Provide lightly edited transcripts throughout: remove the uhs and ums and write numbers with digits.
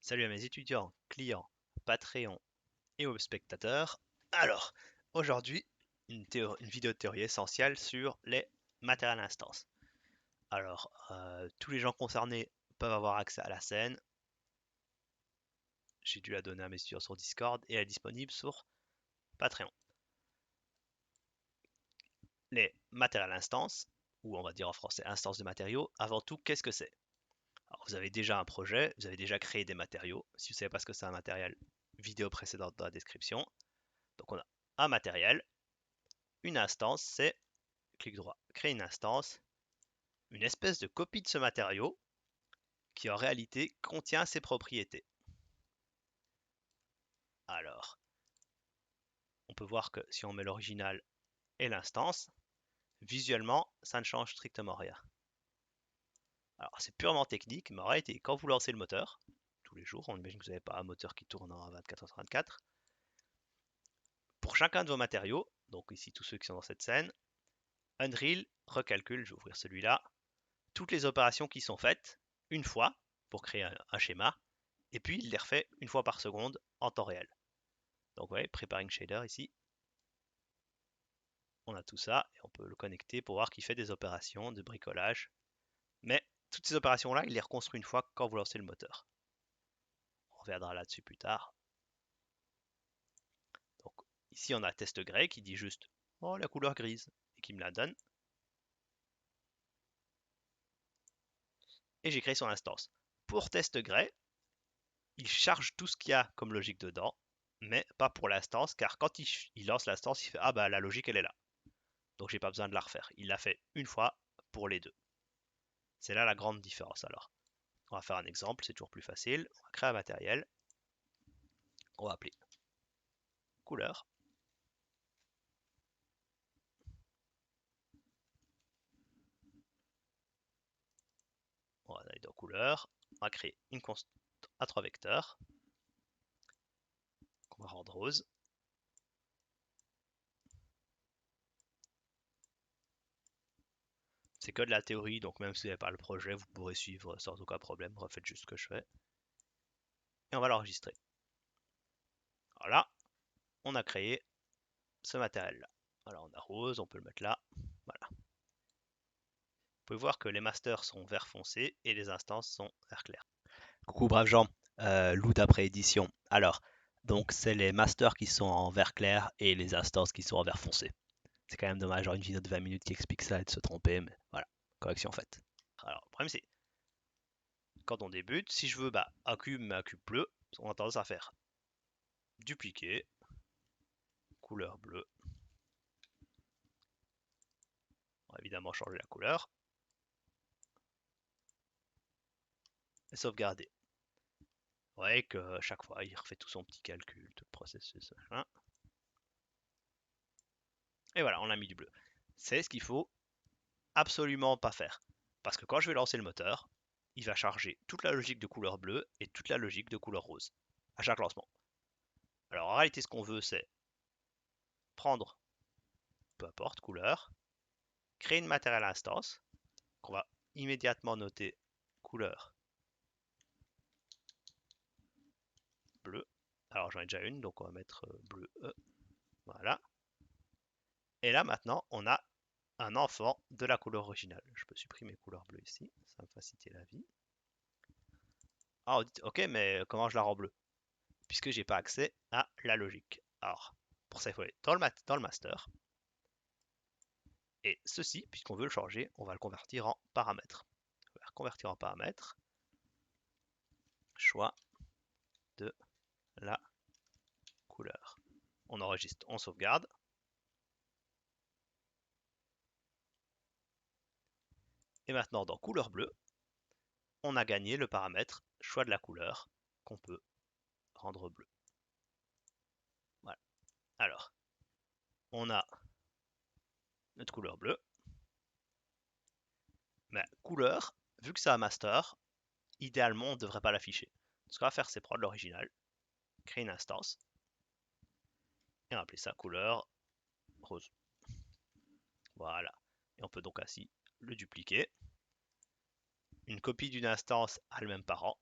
Salut à mes étudiants, clients, Patreon et aux spectateurs. Alors, aujourd'hui, une vidéo de théorie essentielle sur les matériels instances. Alors, tous les gens concernés peuvent avoir accès à la scène. J'ai dû la donner à mes étudiants sur Discord et elle est disponible sur Patreon. Les matériels instances, ou on va dire en français instances de matériaux, avant tout, qu'est-ce que c'est? Alors, vous avez déjà un projet, vous avez déjà créé des matériaux. Si vous ne savez pas ce que c'est un matériel, vidéo précédente dans la description. Donc, on a un matériel. Une instance, c'est, clic droit, créer une instance, une espèce de copie de ce matériau qui en réalité contient ses propriétés. Alors, on peut voir que si on met l'original et l'instance, visuellement, ça ne change strictement rien. Alors, c'est purement technique, mais en réalité, quand vous lancez le moteur, tous les jours, on imagine que vous n'avez pas un moteur qui tourne en 24h24, pour chacun de vos matériaux, donc ici tous ceux qui sont dans cette scène, Unreal recalcule, je vais ouvrir celui-là, toutes les opérations qui sont faites une fois pour créer un schéma, et puis il les refait une fois par seconde en temps réel. Donc vous voyez, Preparing Shader ici, on a tout ça, et on peut le connecter pour voir qu'il fait des opérations de bricolage. Mais toutes ces opérations-là, il les reconstruit une fois quand vous lancez le moteur. On reviendra là-dessus plus tard. Donc ici, on a test gray qui dit juste « Oh, la couleur grise » et qui me la donne. Et j'ai créé son instance. Pour test gray, il charge tout ce qu'il y a comme logique dedans, mais pas pour l'instance, car quand il lance l'instance, il fait « Ah bah la logique, elle est là ». Donc j'ai pas besoin de la refaire. Il l'a fait une fois pour les deux. C'est là la grande différence alors. On va faire un exemple, c'est toujours plus facile. On va créer un matériel. On va appeler couleur. On va aller dans couleur. On va créer une constante à 3 vecteurs qu'on va rendre rose. C'est que de la théorie, donc même si vous n'avez pas le projet, vous pourrez suivre sans aucun problème. Refaites juste ce que je fais. Et on va l'enregistrer. Voilà, on a créé ce matériel-là. Alors on a rose, on peut le mettre là. Voilà. Vous pouvez voir que les masters sont vert foncé et les instances sont vert clair. Coucou braves gens, Lou d'après édition. Alors, donc c'est les masters qui sont en vert clair et les instances qui sont en vert foncé. C'est quand même dommage, genre une vidéo de 20 minutes qui explique ça et de se tromper, mais voilà, correction faite. Alors, le problème c'est, quand on débute, si je veux un cube, mais un cube bleu, on a tendance à faire dupliquer, couleur bleue. On va évidemment changer la couleur. Et sauvegarder. Vous voyez que chaque fois, il refait tout son petit calcul, tout le processus. Machin. Et voilà, on a mis du bleu. C'est ce qu'il faut absolument pas faire. Parce que quand je vais lancer le moteur, il va charger toute la logique de couleur bleue et toute la logique de couleur rose à chaque lancement. Alors en réalité, ce qu'on veut, c'est prendre, peu importe, couleur, créer une matériel instance qu'on va immédiatement noter couleur bleu. Alors j'en ai déjà une, donc on va mettre bleu E. Voilà. Et là maintenant, on a un enfant de la couleur originale. Je peux supprimer couleur bleue ici, ça va me faciliter la vie. Alors, vous dites, ok, mais comment je la rends bleue? Puisque j'ai pas accès à la logique. Alors, pour ça, il faut aller dans le master. Et ceci, puisqu'on veut le changer, on va le convertir en paramètres. On va le convertir en paramètres. Choix de la couleur. On enregistre, on sauvegarde. Et maintenant, dans couleur bleue, on a gagné le paramètre choix de la couleur qu'on peut rendre bleu. Voilà. Alors, on a notre couleur bleue. Mais couleur, vu que c'est un master, idéalement, on ne devrait pas l'afficher. Ce qu'on va faire, c'est prendre l'original, créer une instance, et on va appeler ça couleur rose. Voilà. Et on peut donc ainsi le dupliquer. Une copie d'une instance a le même parent.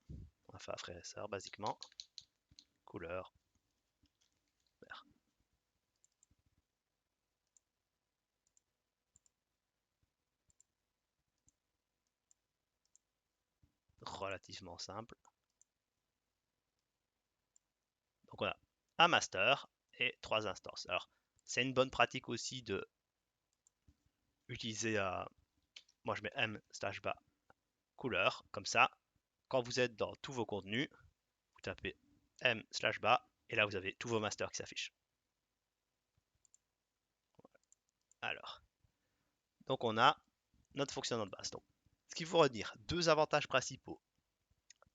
un frère et sœur, basiquement. Couleur vert. Relativement simple. Donc on a un master et 3 instances. Alors, c'est une bonne pratique aussi de utiliser, moi je mets m/bas couleur, comme ça, quand vous êtes dans tous vos contenus, vous tapez m/bas et là vous avez tous vos masters qui s'affichent. Alors, donc on a notre fonctionnement de base. Donc, ce qu'il faut retenir, deux avantages principaux.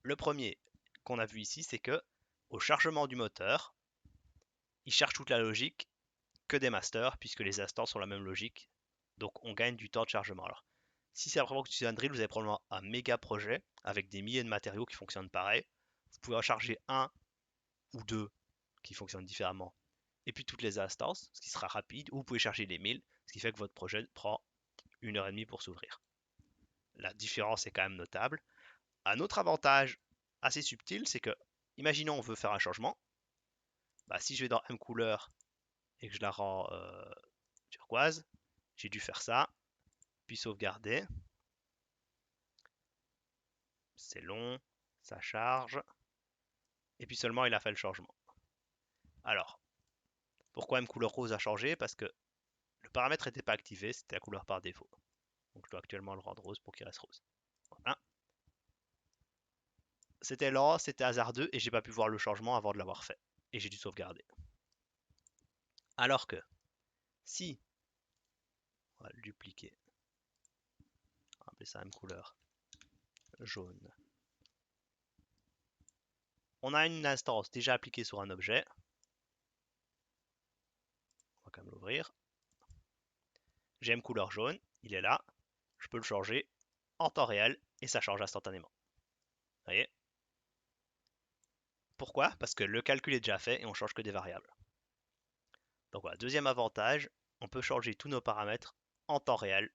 Le premier qu'on a vu ici, c'est que au chargement du moteur, il cherche toute la logique que des masters, puisque les instances ont la même logique. Donc on gagne du temps de chargement. Alors, si c'est la première fois que tu utilises un drill, vous avez probablement un méga projet avec des milliers de matériaux qui fonctionnent pareil. Vous pouvez en charger un ou deux qui fonctionnent différemment. Et puis toutes les instances, ce qui sera rapide, ou vous pouvez charger les 1000, ce qui fait que votre projet prend 1h30 pour s'ouvrir. La différence est quand même notable. Un autre avantage assez subtil, c'est que, imaginons on veut faire un changement. Bah, si je vais dans M couleur et que je la rends turquoise, j'ai dû faire ça, puis sauvegarder. C'est long, ça charge, et puis seulement il a fait le changement. Alors, pourquoi M couleur rose a changé? Parce que le paramètre n'était pas activé, c'était la couleur par défaut. Donc je dois actuellement le rendre rose pour qu'il reste rose. Voilà. C'était lent, c'était hasardeux, et j'ai pas pu voir le changement avant de l'avoir fait. Et j'ai dû sauvegarder. Alors que, si, on va le dupliquer, on va appeler ça M couleur jaune. On a une instance déjà appliquée sur un objet. On va quand même l'ouvrir. J'ai M couleur jaune, il est là. Je peux le changer en temps réel et ça change instantanément. Vous voyez? Pourquoi? Parce que le calcul est déjà fait et on change que des variables. Donc voilà, deuxième avantage, on peut changer tous nos paramètres en temps réel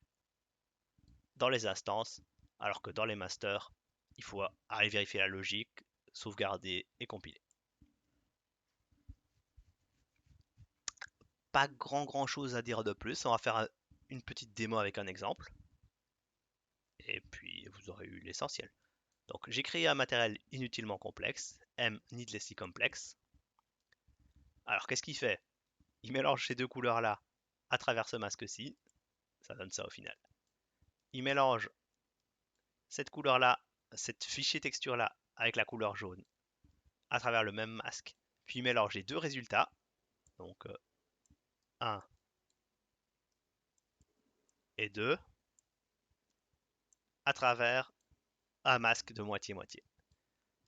dans les instances, alors que dans les masters, il faut aller vérifier la logique, sauvegarder et compiler. Pas grand chose à dire de plus, on va faire une petite démo avec un exemple. Et puis vous aurez eu l'essentiel. Donc j'ai créé un matériel inutilement complexe, M needlessly complex. Alors qu'est-ce qu'il fait? Il mélange ces deux couleurs là à travers ce masque-ci, ça donne ça au final. Il mélange cette couleur là, cette fichier texture là avec la couleur jaune à travers le même masque, puis il mélange les deux résultats, donc 1 et 2, à travers un masque de moitié-moitié.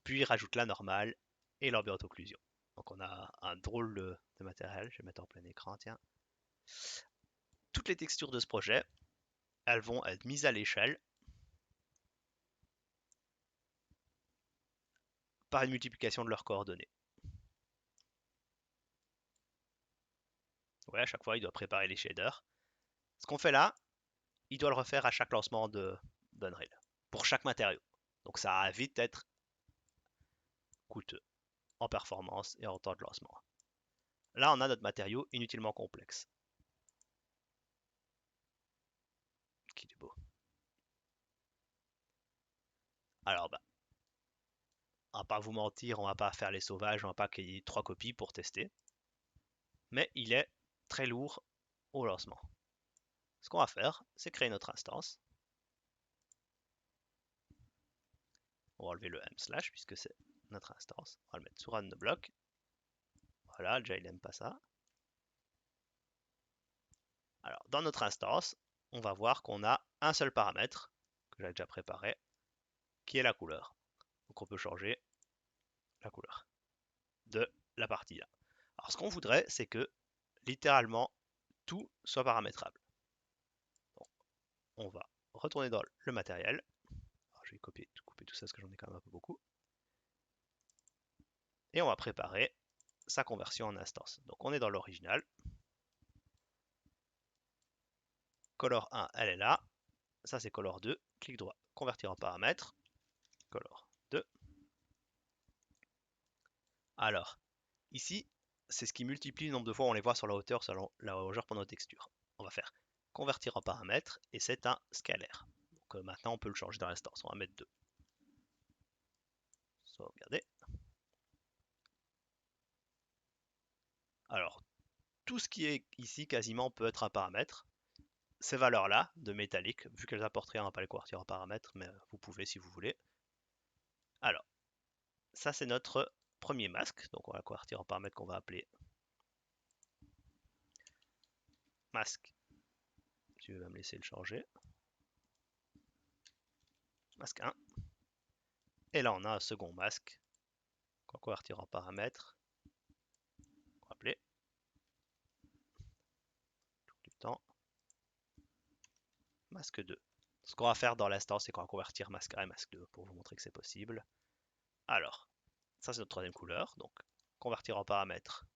Puis il rajoute la normale et l'ambient occlusion. Donc on a un drôle de matériel, je vais mettre en plein écran, tiens. Toutes les textures de ce projet, elles vont être mises à l'échelle par une multiplication de leurs coordonnées. Ouais, à chaque fois, il doit préparer les shaders. Ce qu'on fait là, il doit le refaire à chaque lancement d'Unreal, pour chaque matériau. Donc ça va vite être coûteux en performance et en temps de lancement. Là, on a notre matériau inutilement complexe. Qu'il est beau. Alors, bah, on va pas vous mentir, on va pas faire les sauvages, on va pas qu'il y ait 3 copies pour tester. Mais il est très lourd au lancement. Ce qu'on va faire, c'est créer notre instance. On va enlever le m/ puisque c'est notre instance. On va le mettre sur un de nos blocs. Voilà, déjà il n'aime pas ça. Alors, dans notre instance, on va voir qu'on a un seul paramètre que j'ai déjà préparé, qui est la couleur. Donc on peut changer la couleur de la partie là. Alors ce qu'on voudrait, c'est que littéralement tout soit paramétrable. Donc, on va retourner dans le matériel. Alors, je vais couper tout ça parce que j'en ai quand même un peu beaucoup. Et on va préparer sa conversion en instance. Donc on est dans l'original. Color 1, elle est là. Ça c'est color 2. Clic droit, convertir en paramètre. Color 2. Alors, ici, c'est ce qui multiplie le nombre de fois où on les voit sur la hauteur selon la largeur pour nos textures. On va faire convertir en paramètres et c'est un scalaire. Donc maintenant on peut le changer dans l'instance. On va mettre 2. Sauvegarder. Alors, tout ce qui est ici quasiment peut être un paramètre. Ces valeurs-là de métallique, vu qu'elles apportent rien, on va pas les convertir en paramètres, mais vous pouvez si vous voulez. Alors, ça c'est notre premier masque, donc on va le convertir en paramètre qu'on va appeler masque. Tu vas me laisser le changer. Masque 1. Et là on a un second masque qu'on va convertir en paramètre. On va appeler tout du temps masque 2. Ce qu'on va faire dans l'instant, c'est qu'on va convertir masque 1 et masque 2 pour vous montrer que c'est possible. Alors, ça c'est notre troisième couleur, donc convertir en paramètre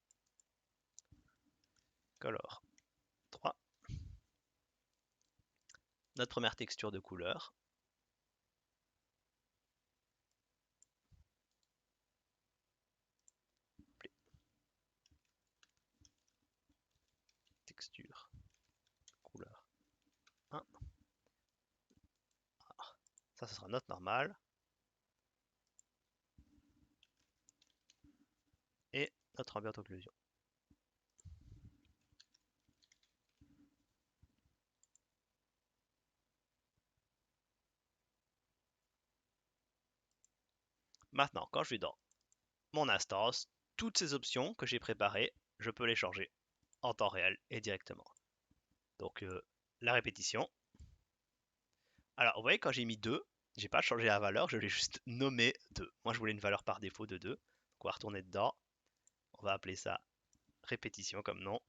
color 3. Notre première texture de couleur. Texture couleur 1. Ça, ce sera notre normale. Et notre ambient occlusion. Maintenant, quand je vais dans mon instance, toutes ces options que j'ai préparées, je peux les changer en temps réel et directement. Donc, la répétition. Alors, vous voyez, quand j'ai mis 2, j'ai pas changé la valeur, je l'ai juste nommé 2. Moi, je voulais une valeur par défaut de 2. Donc, on va retourner dedans. On va appeler ça répétition comme nom.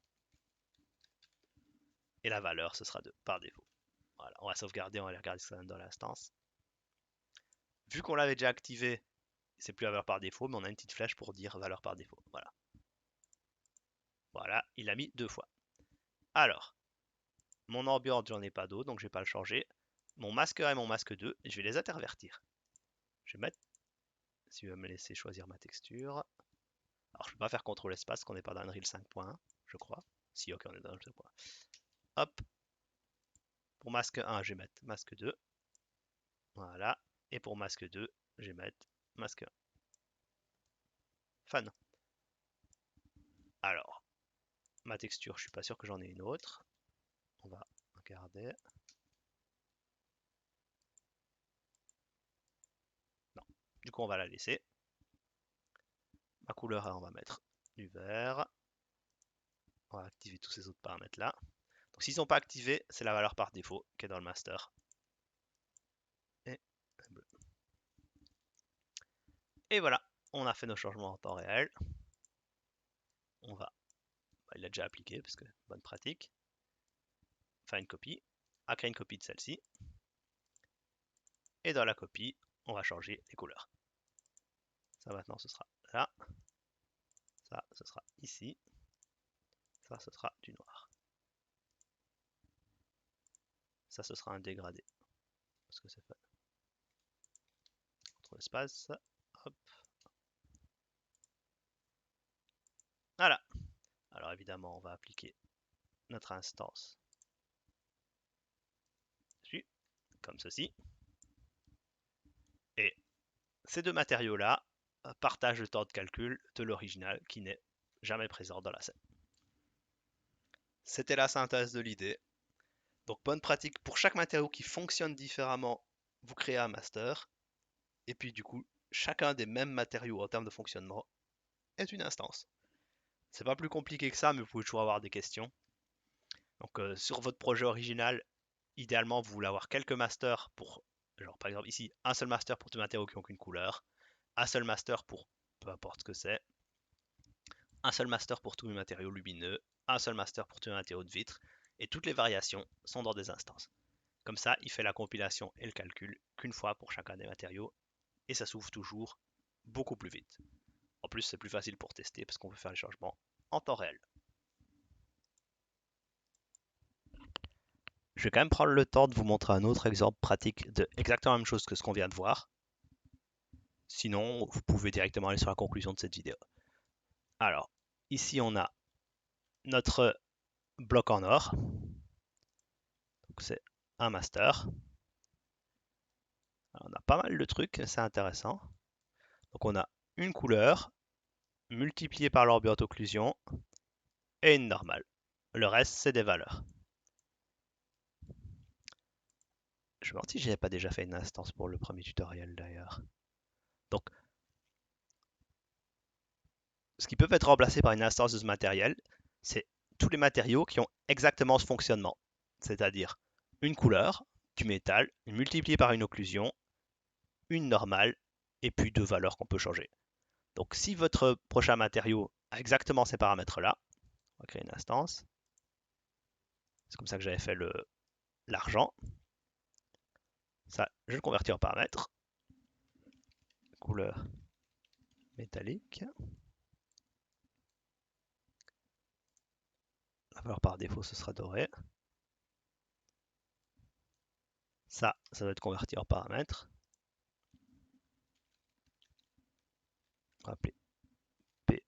Et la valeur, ce sera 2 par défaut. Voilà, on va sauvegarder, on va aller regarder ça dans l'instance. Vu qu'on l'avait déjà activé, c'est plus la valeur par défaut, mais on a une petite flèche pour dire valeur par défaut. Voilà. Voilà, il a mis 2 fois. Alors, mon ambient, j'en ai pas d'autre, donc je vais pas le changer. Mon masque 1 et mon masque 2, je vais les intervertir. Je vais mettre, si tu veux me laisser choisir ma texture. Alors, je ne peux pas faire CTRL espace, parce qu'on n'est pas dans Unreal 5.1, je crois. Si, ok, on est dans Unreal 5.1. Hop. Pour masque 1, je vais mettre masque 2. Voilà. Et pour masque 2, je vais mettre masque 1. Fan. Alors, ma texture, je suis pas sûr que j'en ai une autre. On va regarder. Non. Du coup, on va la laisser. Ma couleur, on va mettre du vert. On va activer tous ces autres paramètres là. Donc s'ils ne sont pas activés, c'est la valeur par défaut qui est dans le master. Et voilà, on a fait nos changements en temps réel. On va, il l'a déjà appliqué parce que bonne pratique. Faire une copie, à créer une copie de celle-ci. Et dans la copie, on va changer les couleurs. Ça maintenant ce sera là. Ça ce sera ici. Ça ce sera du noir. Ça ce sera un dégradé. Parce que c'est fait. Contre l'espace. Hop. Voilà. Alors évidemment, on va appliquer notre instance dessus, comme ceci. Et ces deux matériaux-là partagent le temps de calcul de l'original qui n'est jamais présent dans la scène. C'était la synthèse de l'idée. Donc bonne pratique pour chaque matériau qui fonctionne différemment, vous créez un master. Et puis du coup, chacun des mêmes matériaux en termes de fonctionnement est une instance. C'est pas plus compliqué que ça, mais vous pouvez toujours avoir des questions. Donc sur votre projet original, idéalement vous voulez avoir quelques masters pour, genre par exemple ici, un seul master pour tous les matériaux qui n'ont qu'une couleur, un seul master pour peu importe ce que c'est, un seul master pour tous les matériaux lumineux, un seul master pour tous les matériaux de vitre, et toutes les variations sont dans des instances. Comme ça, il fait la compilation et le calcul qu'une fois pour chacun des matériaux, et ça s'ouvre toujours beaucoup plus vite. En plus, c'est plus facile pour tester parce qu'on peut faire les changements en temps réel. Je vais quand même prendre le temps de vous montrer un autre exemple pratique de exactement la même chose que ce qu'on vient de voir. Sinon, vous pouvez directement aller sur la conclusion de cette vidéo. Alors, ici on a notre bloc en or. Donc c'est un master. Alors, on a pas mal de trucs, c'est intéressant. Donc on a une couleur multipliée par l'orbite occlusion et une normale. Le reste, c'est des valeurs. Je me demande si j'avais pas déjà fait une instance pour le premier tutoriel d'ailleurs. Donc, ce qui peut être remplacé par une instance de ce matériel, c'est tous les matériaux qui ont exactement ce fonctionnement. C'est-à-dire une couleur, du métal, multiplié par une occlusion, une normale, et puis deux valeurs qu'on peut changer. Donc si votre prochain matériau a exactement ces paramètres-là, on va créer une instance. C'est comme ça que j'avais fait l'argent. Ça, je vais le convertir en paramètre. Couleur métallique. La valeur par défaut, ce sera doré. Ça doit être converti en paramètre. On va appeler P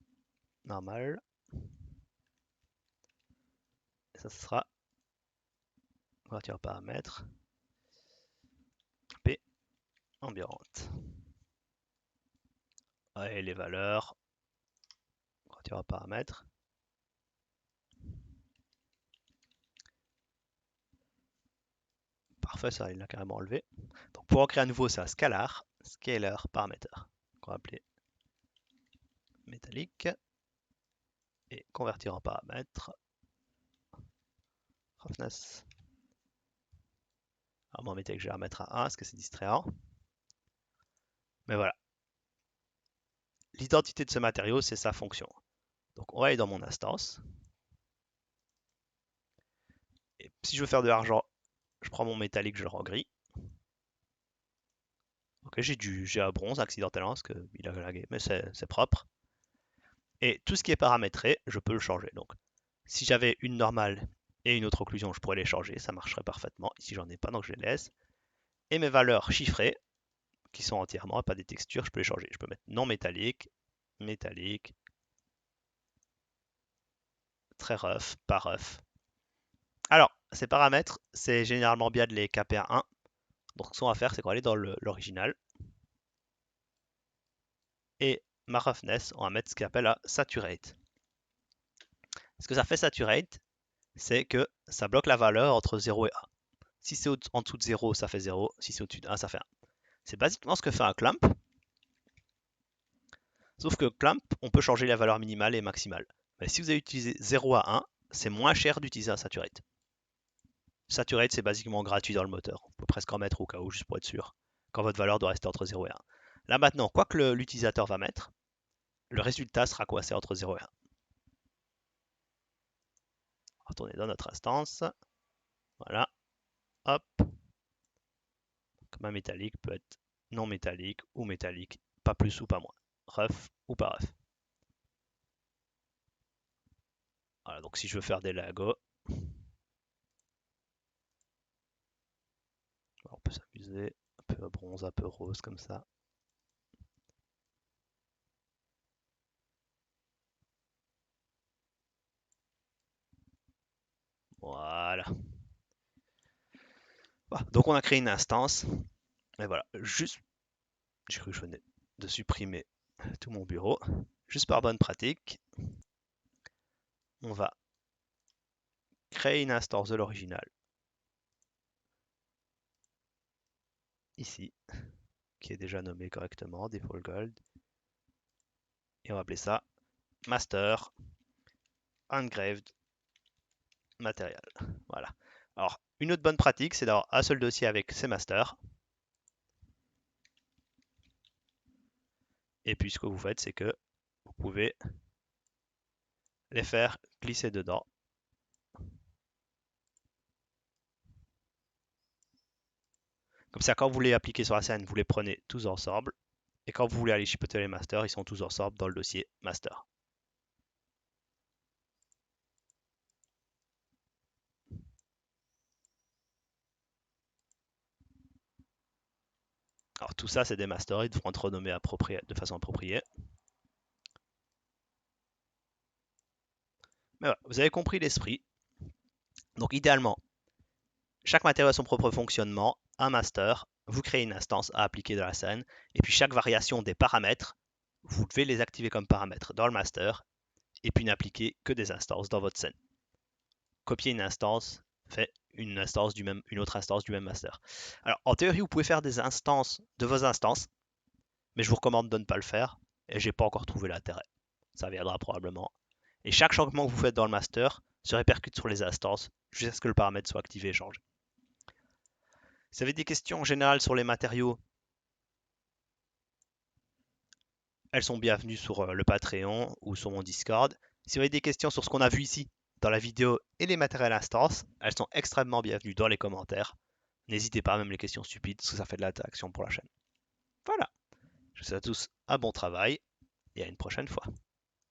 normal. Et ça, ce sera converti en paramètre. P ambiante. Et les valeurs, convertir en paramètre. Parfait, ça, il l'a carrément enlevé. Donc pour en créer à nouveau, c'est un scalar, scalar parameter, qu'on va appeler métallique. Et convertir en paramètre. Roughness. Alors mon métallique, je vais remettre à 1 parce que c'est distrayant. Mais voilà. L'identité de ce matériau, c'est sa fonction. Donc on va aller dans mon instance. Et si je veux faire de l'argent, je prends mon métallique, je le rends gris. Ok, j'ai un bronze accidentellement parce qu'il a lagué, mais c'est propre. Et tout ce qui est paramétré, je peux le changer. Donc si j'avais une normale et une autre occlusion, je pourrais les changer, ça marcherait parfaitement. Ici, j'en ai pas, donc je les laisse. Et mes valeurs chiffrées, qui sont entièrement, pas des textures, je peux les changer. Je peux mettre non métallique, métallique, très rough, pas rough. Alors, ces paramètres, c'est généralement bien de les caper à 1. Donc ce qu'on va faire, c'est qu'on va aller dans l'original. Et ma roughness, on va mettre ce qu'on appelle à saturate. Ce que ça fait saturate, c'est que ça bloque la valeur entre 0 et 1. Si c'est en dessous de 0, ça fait 0. Si c'est au-dessus de 1, ça fait 1. C'est basiquement ce que fait un clamp. Sauf que clamp, on peut changer la valeur minimale et maximale. Mais si vous avez utilisé 0 à 1, c'est moins cher d'utiliser un saturate. Saturate, c'est basiquement gratuit dans le moteur. On peut presque en mettre au cas où, juste pour être sûr, quand votre valeur doit rester entre 0 et 1. Là maintenant, quoi que l'utilisateur va mettre, le résultat sera coincé entre 0 et 1. On va retourner dans notre instance. Voilà. Hop. Ma métallique peut être non métallique ou métallique, pas plus ou pas moins. Rough ou pas rough. Voilà, donc si je veux faire des lagos, on peut s'amuser, un peu bronze, un peu rose comme ça. Voilà. Donc on a créé une instance. Et voilà, juste, j'ai cru que je venais de supprimer tout mon bureau. Juste par bonne pratique, on va créer une instance de l'original. Ici, qui est déjà nommée correctement, Default Gold. Et on va appeler ça Master Engraved Material. Voilà. Alors, une autre bonne pratique, c'est d'avoir un seul dossier avec ses masters. Et puis, ce que vous faites, c'est que vous pouvez les faire glisser dedans. Comme ça, quand vous voulez appliquer sur la scène, vous les prenez tous ensemble. Et quand vous voulez aller chipoter les masters, ils sont tous ensemble dans le dossier master. Alors tout ça, c'est des masters, ils devront être renommés de façon appropriée. Mais voilà, vous avez compris l'esprit. Donc idéalement, chaque matériau a son propre fonctionnement, un master, vous créez une instance à appliquer dans la scène, et puis chaque variation des paramètres, vous devez les activer comme paramètres dans le master, et puis n'appliquer que des instances dans votre scène. Copier une instance fait une autre instance du même master. Alors en théorie, vous pouvez faire des instances de vos instances, mais je vous recommande de ne pas le faire, et j'ai pas encore trouvé l'intérêt. Ça viendra probablement. Et chaque changement que vous faites dans le master se répercute sur les instances jusqu'à ce que le paramètre soit activé et changé. Si vous avez des questions générales sur les matériaux, elles sont bienvenues sur le Patreon ou sur mon Discord. Si vous avez des questions sur ce qu'on a vu ici dans la vidéo et les matériels instances, elles sont extrêmement bienvenues dans les commentaires. N'hésitez pas, même les questions stupides, parce que ça fait de l'interaction pour la chaîne. Voilà, je vous souhaite à tous un bon travail et à une prochaine fois.